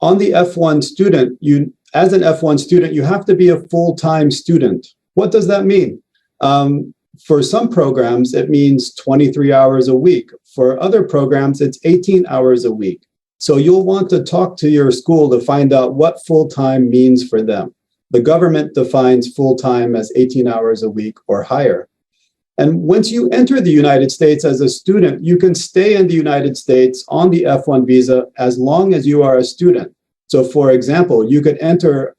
on the F1 student, as an F1 student, you have to be a full-time student. What does that mean? For some programs, it means 23 hours a week. For other programs, it's 18 hours a week. So you'll want to talk to your school to find out what full-time means for them. The government defines full-time as 18 hours a week or higher. And once you enter the United States as a student, you can stay in the United States on the F1 visa as long as you are a student. So for example, you could enter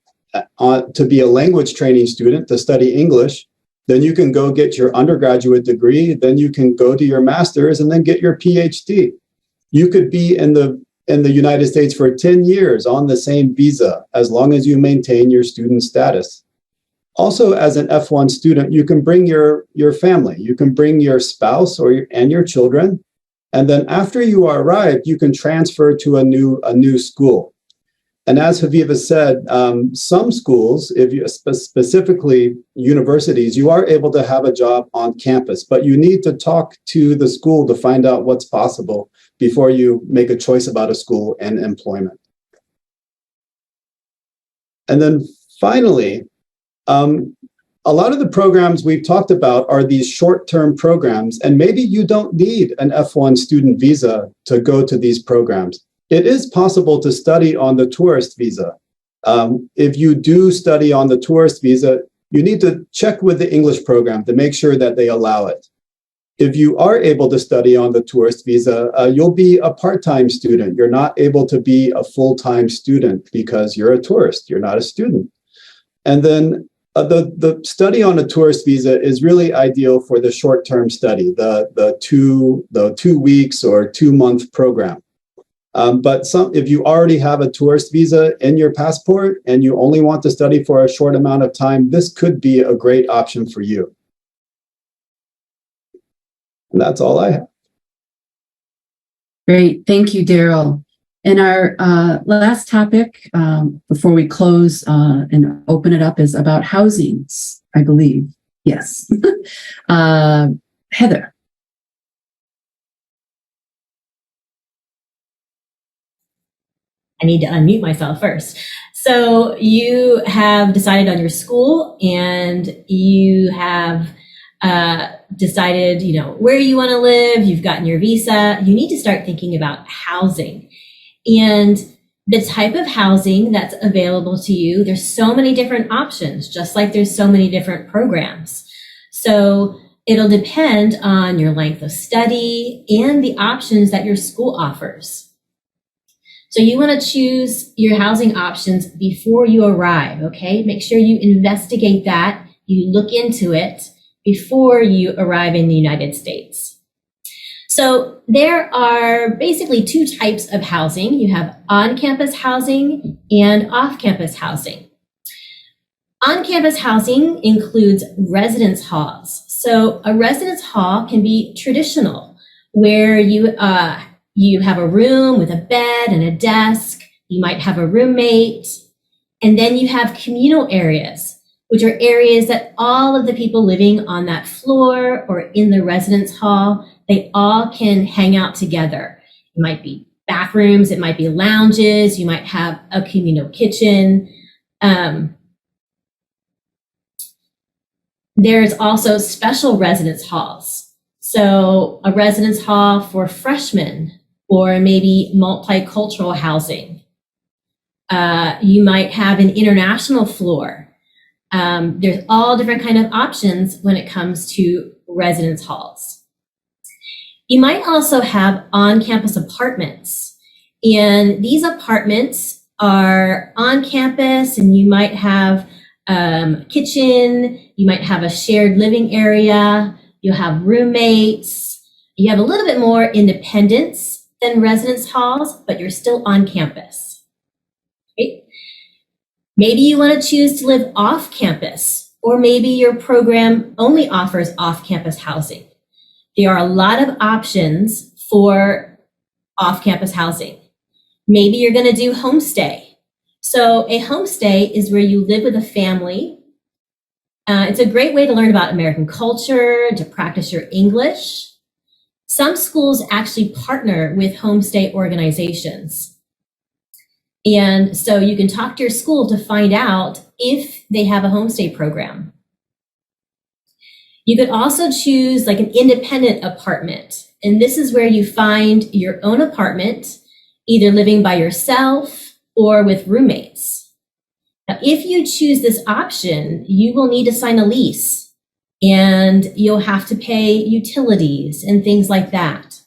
to be a language training student to study English. Then you can go get your undergraduate degree. Then you can go to your master's and then get your PhD. You could be in the United States for 10 years on the same visa, as long as you maintain your student status. Also, as an F1 student, you can bring your family. You can bring your spouse and your children. And then after you are arrived, you can transfer to a new school. And as Haviva said, some schools, specifically universities, you are able to have a job on campus, but you need to talk to the school to find out what's possible before you make a choice about a school and employment. And then finally, a lot of the programs we've talked about are these short-term programs, and maybe you don't need an F1 student visa to go to these programs. It is possible to study on the tourist visa. If you do study on the tourist visa, you need to check with the English program to make sure that they allow it. If you are able to study on the tourist visa, you'll be a part-time student. You're not able to be a full-time student because you're a tourist, you're not a student. And then the study on a tourist visa is really ideal for the short-term study, the 2 weeks or 2-month program. But if you already have a tourist visa in your passport and you only want to study for a short amount of time, this could be a great option for you. And that's all I have. Great. Thank you, Daryl. And our last topic before we close and open it up is about housings, I believe. Yes. Heather. I need to unmute myself first. So you have decided on your school and you have decided, where you want to live. You've gotten your visa. You need to start thinking about housing and the type of housing that's available to you. There's so many different options, just like there's so many different programs. So it'll depend on your length of study and the options that your school offers. So you want to choose your housing options before you arrive, okay? Make sure you investigate that, you look into it before you arrive in the United States. So there are basically 2 types of housing. You have on-campus housing and off-campus housing. On-campus housing includes residence halls. So a residence hall can be traditional, where you have a room with a bed and a desk. You might have a roommate. And then you have communal areas, which are areas that all of the people living on that floor or in the residence hall, they all can hang out together. It might be bathrooms, it might be lounges, you might have a communal kitchen. There's also special residence halls. So a residence hall for freshmen, or maybe multicultural housing. You might have an international floor. There's all different kind of options when it comes to residence halls. You might also have on-campus apartments. And these apartments are on campus, and you might have kitchen, you might have a shared living area, you'll have roommates, you have a little bit more independence than residence halls, but you're still on campus. Okay? Maybe you want to choose to live off campus, or maybe your program only offers off-campus housing. There are a lot of options for off-campus housing. Maybe you're going to do homestay. So a homestay is where you live with a family. It's a great way to learn about American culture, to practice your English. Some schools actually partner with homestay organizations. And so you can talk to your school to find out if they have a homestay program. You could also choose like an independent apartment. And this is where you find your own apartment, either living by yourself or with roommates. Now, if you choose this option, you will need to sign a lease and you'll have to pay utilities and things like that.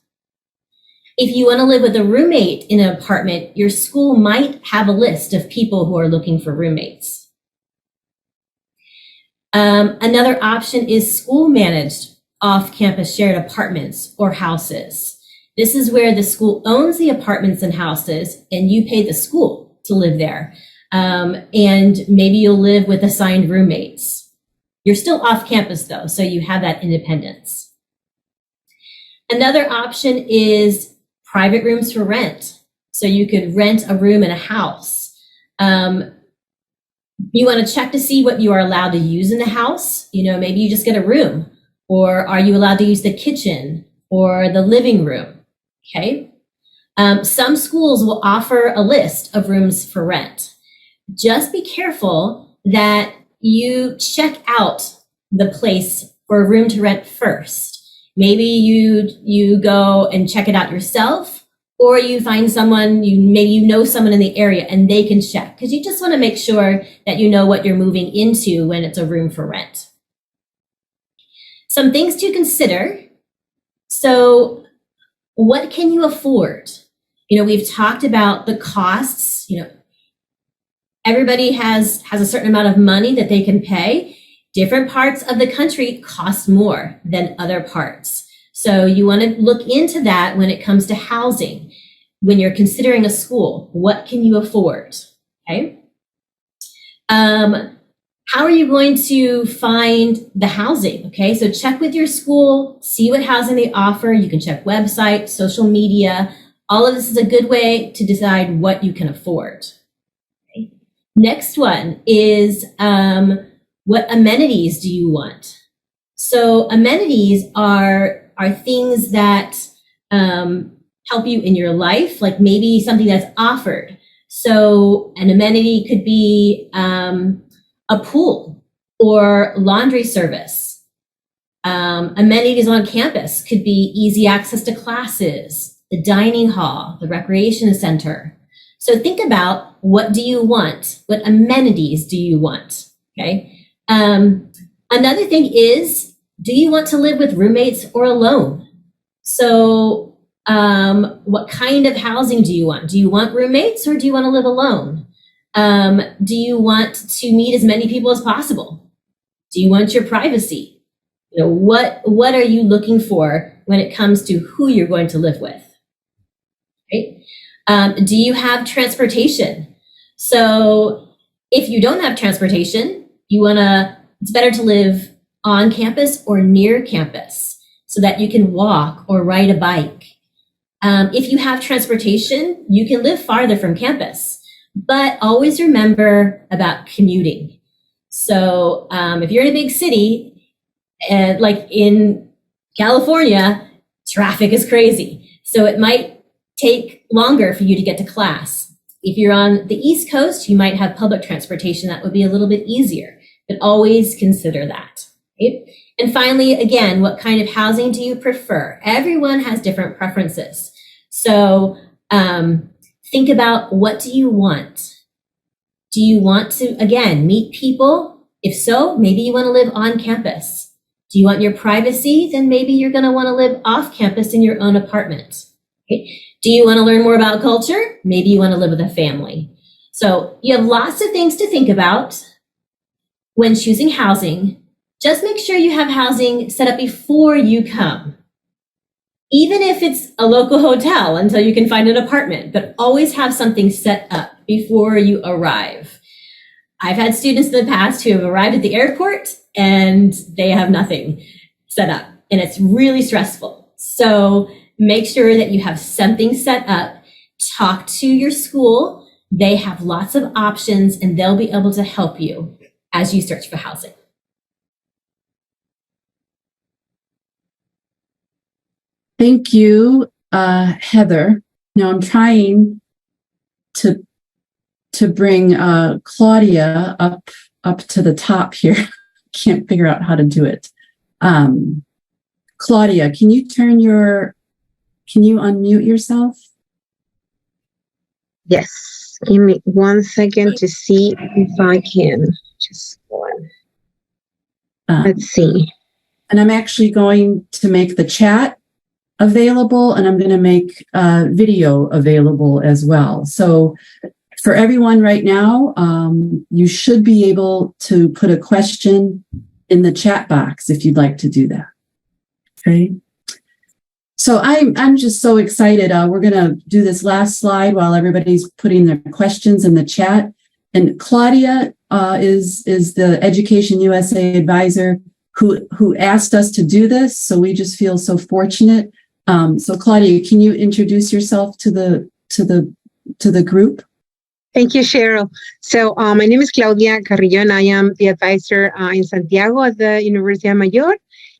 If you want to live with a roommate in an apartment, your school might have a list of people who are looking for roommates. Another option is school-managed off-campus shared apartments or houses. This is where the school owns the apartments and houses, and you pay the school to live there. And maybe you'll live with assigned roommates. You're still off-campus, though, so you have that independence. Another option is private rooms for rent. So you could rent a room in a house. You want to check to see what you are allowed to use in the house. You know, maybe you just get a room, or are you allowed to use the kitchen or the living room? Okay. Some schools will offer a list of rooms for rent. Just be careful that you check out the place for a room to rent first. Maybe you go and check it out yourself, or you find someone, maybe you know someone in the area and they can check, because you just want to make sure that you know what you're moving into when it's a room for rent. Some things to consider. So what can you afford? You know, we've talked about the costs. You know, everybody has a certain amount of money that they can pay. Different parts of the country cost more than other parts. So you want to look into that when it comes to housing. When you're considering a school, what can you afford? Okay. How are you going to find the housing? Okay, so check with your school, see what housing they offer. You can check website, social media. All of this is a good way to decide what you can afford. Okay. Next one is what amenities do you want? So amenities are things that help you in your life, like maybe something that's offered. So an amenity could be a pool or laundry service. Amenities on campus could be easy access to classes, the dining hall, the recreation center. So think about, what do you want? What amenities do you want? Okay. Another thing is, do you want to live with roommates or alone? So what kind of housing do you want? Do you want roommates or do you want to live alone? Do you want to meet as many people as possible? Do you want your privacy? You know, what are you looking for when it comes to who you're going to live with? Right? Do you have transportation? So if you don't have transportation, it's better to live on campus or near campus so that you can walk or ride a bike. If you have transportation, you can live farther from campus, but always remember about commuting. So if you're in a big city, like in California, traffic is crazy. So it might take longer for you to get to class. If you're on the East Coast, you might have public transportation that would be a little bit easier, but always consider that. Right? And finally, again, what kind of housing do you prefer? Everyone has different preferences. So think about, what do you want? Do you want to, again, meet people? If so, maybe you want to live on campus. Do you want your privacy? Then maybe you're going to want to live off campus in your own apartment. Okay? Do you want to learn more about culture? Maybe you want to live with a family. So you have lots of things to think about when choosing housing. Just make sure you have housing set up before you come. Even if it's a local hotel until you can find an apartment, but always have something set up before you arrive. I've had students in the past who have arrived at the airport and they have nothing set up, and it's really stressful. So make sure that you have something set up. Talk to your school. They have lots of options and they'll be able to help you as you search for housing. Thank you, Heather. Now I'm trying to to bring Claudia up to the top here. Can't figure out how to do it. Claudia, can you unmute yourself? Yes. Give me 1 second to see if I can. Just one. Let's see. And I'm actually going to make the chat available, and I'm going to make video available as well. So for everyone right now, you should be able to put a question in the chat box if you'd like to do that. Okay. So I'm just so excited. We're going to do this last slide while everybody's putting their questions in the chat. And Claudia is the Education USA advisor who asked us to do this. So we just feel so fortunate. So Claudia, can you introduce yourself to the group? Thank you, Cheryl. So my name is Claudia Carrillo, and I am the advisor in Santiago at the Universidad Mayor.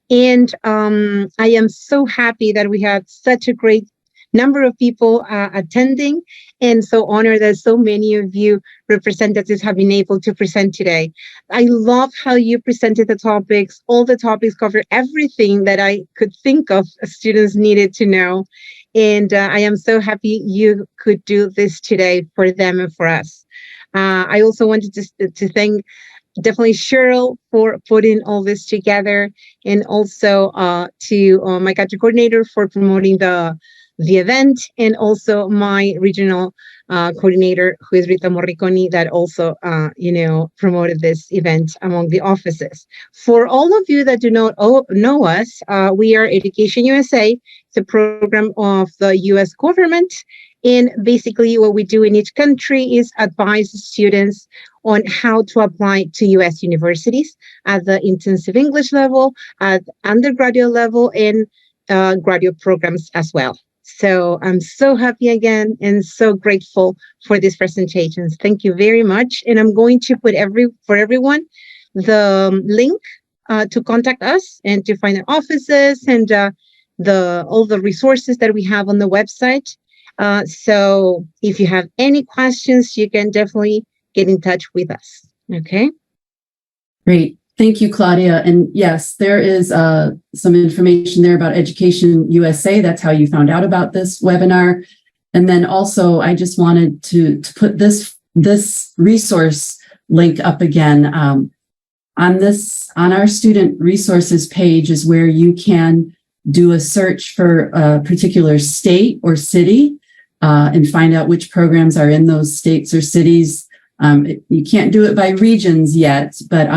And I am so happy that we had such a great number of people attending, and so honored that so many of you representatives have been able to present today. I love how you presented the topics. All the topics cover everything that I could think of students needed to know. And I am so happy you could do this today for them and for us. I also wanted to thank definitely Cheryl for putting all this together, and also to my country coordinator for promoting the event, and also my regional coordinator, who is Rita Morriconi, that also promoted this event among the offices. For all of you that do not know us, we are Education USA. It's a program of the U.S. government. And basically what we do in each country is advise students on how to apply to U.S. universities at the intensive English level, at undergraduate level, and graduate programs as well. So I'm so happy again and so grateful for these presentations. Thank you very much. And I'm going to put for everyone the link to contact us and to find our offices and all the resources that we have on the website. So if you have any questions, you can definitely get in touch with us. Okay. Great. Thank you, Claudia. And yes, there is some information there about Education USA. That's how you found out about this webinar. And then also, I just wanted to put this resource link up again. On our student resources page is where you can do a search for a particular state or city and find out which programs are in those states or cities. You can't do it by regions yet, but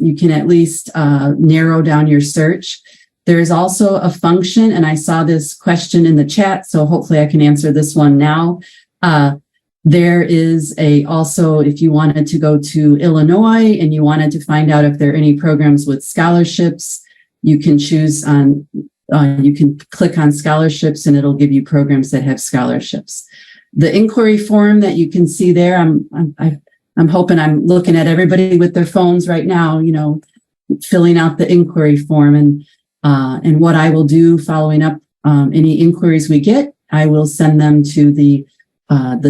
you can at least narrow down your search. There is also a function, and I saw this question in the chat, so hopefully I can answer this one now. There is also, if you wanted to go to Illinois and you wanted to find out if there are any programs with scholarships, you can choose you can click on scholarships and it'll give you programs that have scholarships. The inquiry form that you can see there, I'm hoping I'm looking at everybody with their phones right now, filling out the inquiry form, and what I will do following up any inquiries we get, I will send them to the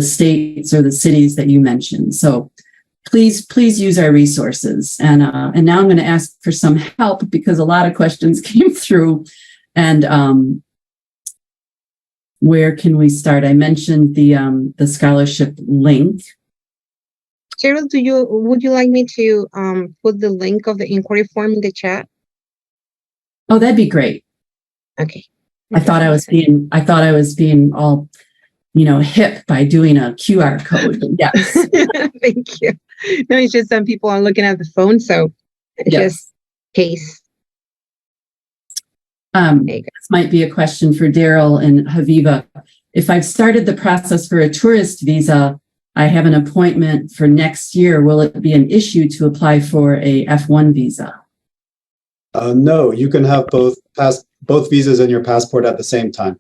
states or the cities that you mentioned. So please use our resources. And now I'm going to ask for some help because a lot of questions came through. And where can we start? I mentioned the scholarship link. Cheryl, would you like me to put the link of the inquiry form in the chat? Oh, that'd be great. Okay. I thought I was being all, hip by doing a QR code. Yes. Thank you. No, it's just some people are looking at the phone, so just case. This might be a question for Daryl and Haviva. If I've started the process for a tourist visa, I have an appointment for next year. Will it be an issue to apply for a F1 visa? No, you can have both visas and your passport at the same time.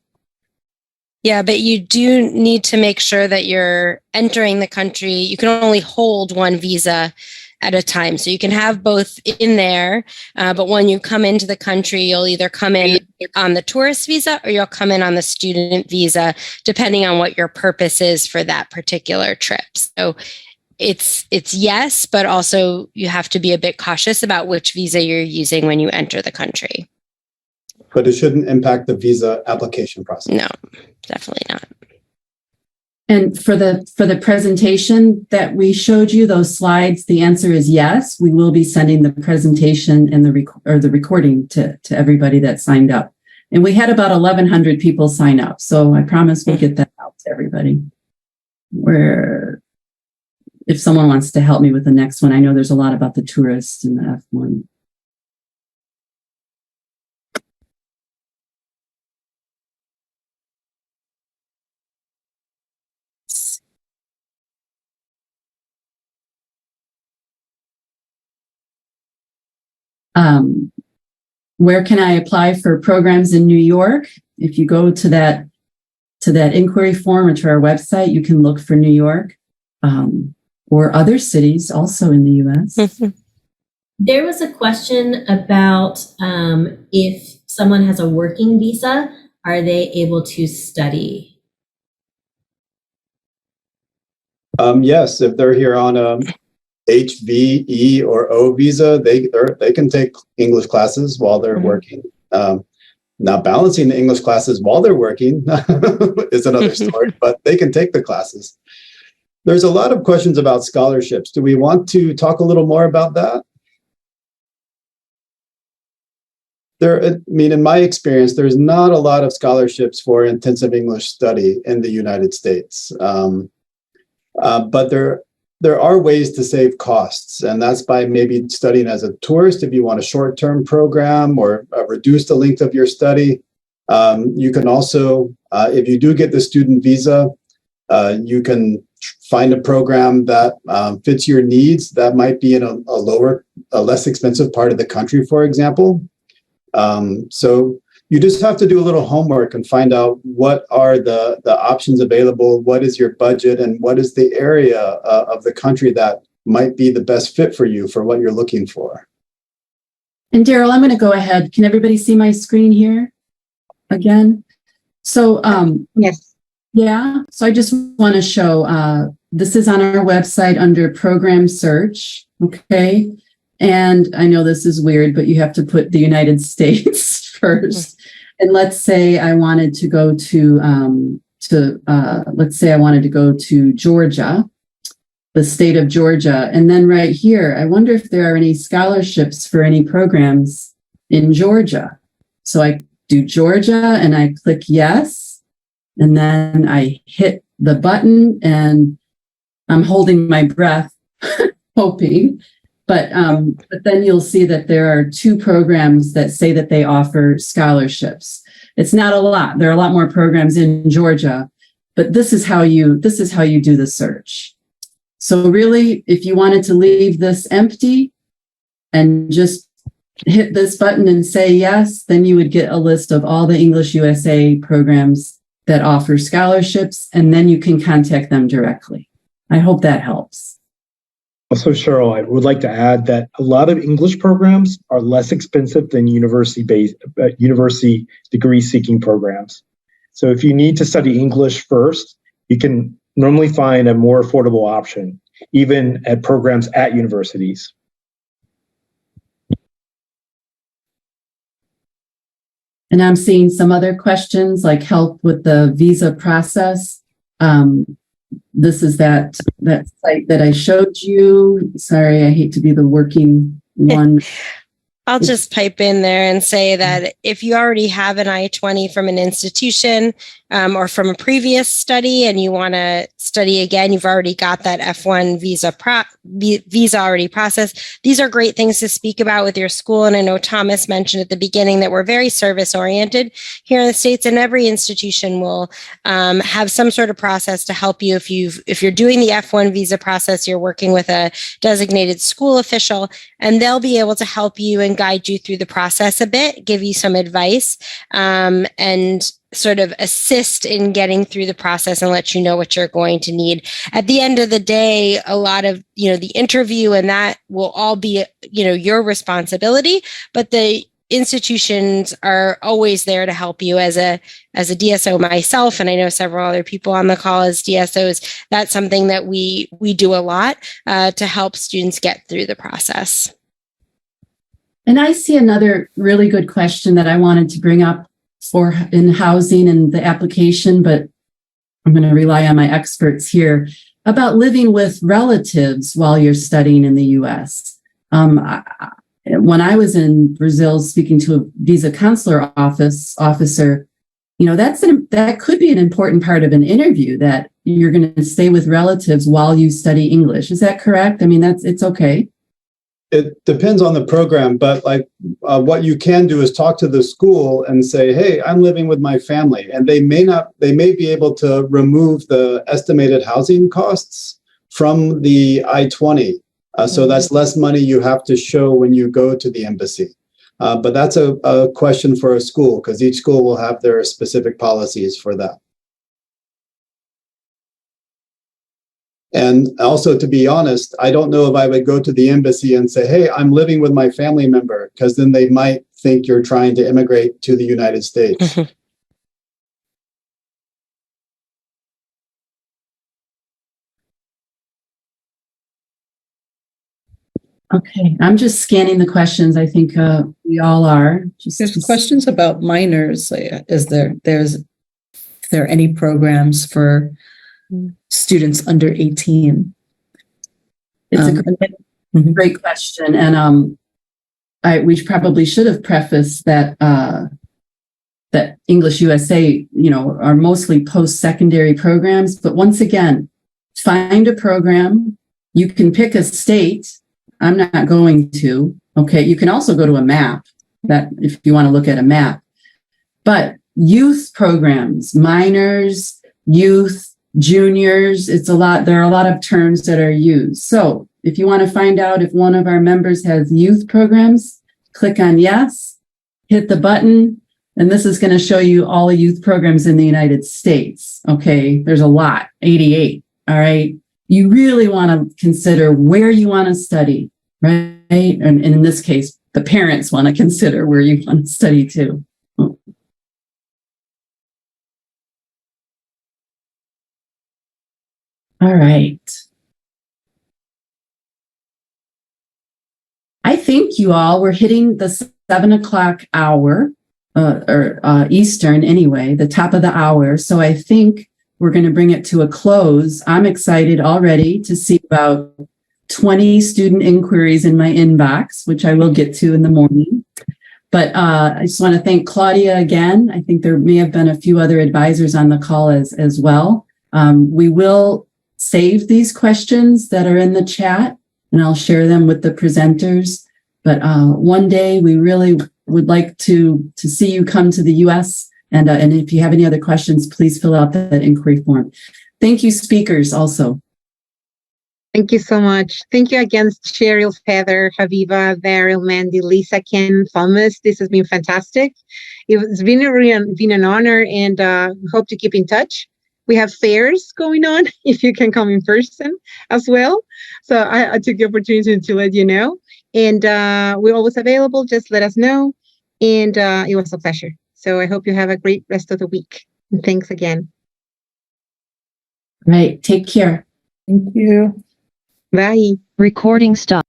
Yeah, but you do need to make sure that you're entering the country. You can only hold one visa at a time. So you can have both in there, but when you come into the country, you'll either come in on the tourist visa or you'll come in on the student visa, depending on what your purpose is for that particular trip. So it's yes, but also you have to be a bit cautious about which visa you're using when you enter the country. But it shouldn't impact the visa application process. No, definitely not. And for the presentation that we showed you, those slides, the answer is yes. We will be sending the presentation and the recording to everybody that signed up. And we had about 1,100 people sign up. So I promise we'll get that out to everybody. If someone wants to help me with the next one, I know there's a lot about the tourists in the F1. Where can I apply for programs in New York? If you go to that inquiry form or to our website, you can look for New York or other cities also in the U.S. There was a question about if someone has a working visa, are they able to study? Yes, if they're here on a H, V, E, or O visa, they can take English classes while they're working. Now, balancing the English classes while they're working is another story, but they can take the classes. There's a lot of questions about scholarships. Do we want to talk a little more about that? In my experience, there's not a lot of scholarships for intensive English study in the United States. But there are ways to save costs, and that's by maybe studying as a tourist if you want a short-term program or reduce the length of your study. You can also, if you do get the student visa, you can find a program that fits your needs that might be in a less expensive part of the country, for example. So you just have to do a little homework and find out what are the options available, what is your budget, and what is the area of the country that might be the best fit for you for what you're looking for. And Daryl, I'm going to go ahead. Can everybody see my screen here again? So, Yes. yeah. So I just want to show, this is on our website under program search. Okay. And I know this is weird, but you have to put the United States first. And let's say I wanted to go to Georgia, the state of Georgia. And then right here, I wonder if there are any scholarships for any programs in Georgia. So I do Georgia and I click yes. And then I hit the button and I'm holding my breath, hoping. But then you'll see that there are 2 programs that say that they offer scholarships. It's not a lot. There are a lot more programs in Georgia, but this is how you do the search. So really, if you wanted to leave this empty and just hit this button and say yes, then you would get a list of all the English USA programs that offer scholarships, and then you can contact them directly. I hope that helps. Also, Cheryl, I would like to add that a lot of English programs are less expensive than university degree-seeking programs. So if you need to study English first, you can normally find a more affordable option, even at programs at universities. And I'm seeing some other questions like help with the visa process. This is that site that I showed you. Sorry, I hate to be the working one. I'll just pipe in there and say that if you already have an I-20 from an institution or from a previous study and you want to study again, you've already got that F1 visa already processed. These are great things to speak about with your school. And I know Thomas mentioned at the beginning that we're very service oriented here in the States, and every institution will have some sort of process to help you. If you're doing the F1 visa process, you're working with a designated school official, and they'll be able to help you and guide you through the process a bit, give you some advice, and sort of assist in getting through the process and let you know what you're going to need. At the end of the day, a lot of, the interview and that will all be, your responsibility, but the institutions are always there to help you. As a DSO myself, and I know several other people on the call as DSOs, that's something that we do a lot to help students get through the process. And I see another really good question that I wanted to bring up for in housing and the application, but I'm going to rely on my experts here about living with relatives while you're studying in the U.S. When I was in Brazil speaking to a visa consular officer, you know, that could be an important part of an interview, that you're going to stay with relatives while you study English. Is that correct? I mean, it's okay. It depends on the program, but like what you can do is talk to the school and say, hey, I'm living with my family, and they may be able to remove the estimated housing costs from the I-20. So that's less money you have to show when you go to the embassy. But that's a question for a school, because each school will have their specific policies for that. And also, to be honest, I don't know if I would go to the embassy and say, hey, I'm living with my family member, because then they might think you're trying to immigrate to the United States. Okay, I'm just scanning the questions. I think we all are. There's questions about minors. Is there any programs for students under 18? It's a great question, and we probably should have prefaced that that English USA, you know, are mostly post-secondary programs. But once again, find a program. You can pick a state. I'm not going to. Okay, you can also go to a map, that if you want to look at a map. But youth programs, minors, youth, juniors, it's a lot. There are a lot of terms that are used. So if you want to find out if one of our members has youth programs, click on yes, hit the button, and this is going to show you all the youth programs in the United States. Okay, there's a lot, 88. All right. You really want to consider where you want to study, right? And in this case, the parents want to consider where you want to study too. All right. I think you all were hitting the 7 o'clock hour, or Eastern anyway, the top of the hour. So I think we're going to bring it to a close. I'm excited already to see about 20 student inquiries in my inbox, which I will get to in the morning. But I just want to thank Claudia again. I think there may have been a few other advisors on the call as well. We will save these questions that are in the chat, and I'll share them with the presenters. But one day we really would like to see you come to the U.S., and if you have any other questions, please fill out that inquiry form. Thank you, speakers, also. Thank you so much. Thank you again, Cheryl, Heather, Haviva, Daryl, Mandy, Lisa, Ken, Thomas. This has been fantastic. It's been an honor, and hope to keep in touch. We have fairs going on, if you can come in person as well. So I took the opportunity to let you know. And we're always available. Just let us know. And it was a pleasure. So I hope you have a great rest of the week. And thanks again. Right. Take care. Thank you. Bye. Recording stop.